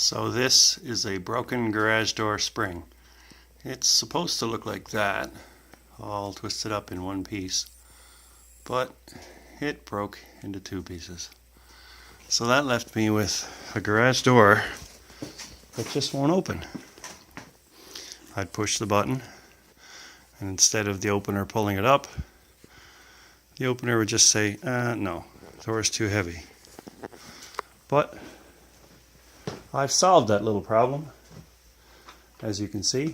So this is a broken garage door spring. It's supposed to look like that, all twisted up in one piece, but it broke into two pieces. So that left me with a garage door that just won't open. I'd push the button, and instead of the opener pulling it up, the opener would just say, no, the door is too heavy. But I've solved that little problem, as you can see.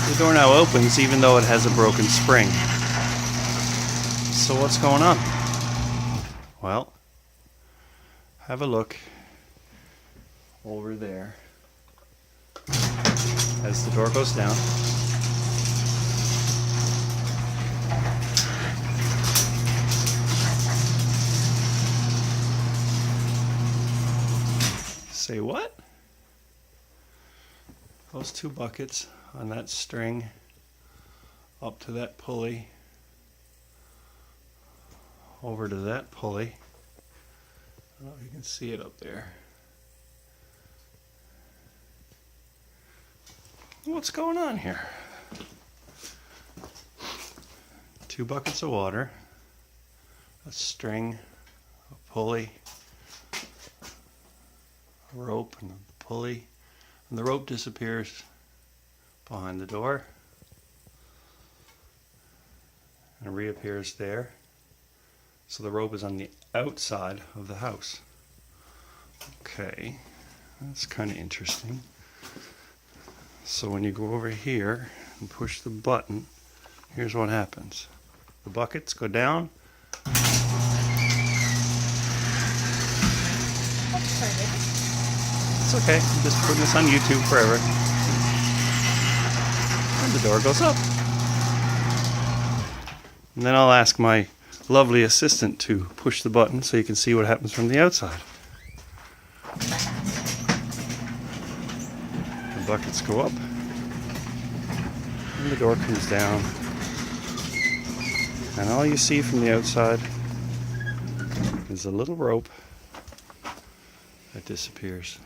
The door now opens even though it has a broken spring. So what's going on? Well, have a look over there as the door goes down. Say what? Those two buckets on that string up to that pulley, over to that pulley. I don't know if you can see it up there. What's going on here? Two buckets of water, a string, a pulley, a rope, and a pulley, and the rope disappears behind the door and reappears there. So the rope is on the outside of the house. Okay, that's kind of interesting. So when you go over here and push the button, here's what happens. The buckets go down. It's okay, I'm just putting this on YouTube forever. And the door goes up. And then I'll ask my lovely assistant to push the button so you can see what happens from the outside. The buckets go up and the door comes down, and all you see from the outside is a little rope that disappears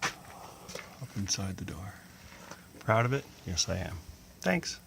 up inside the door. Proud of it? Yes, I am. Thanks.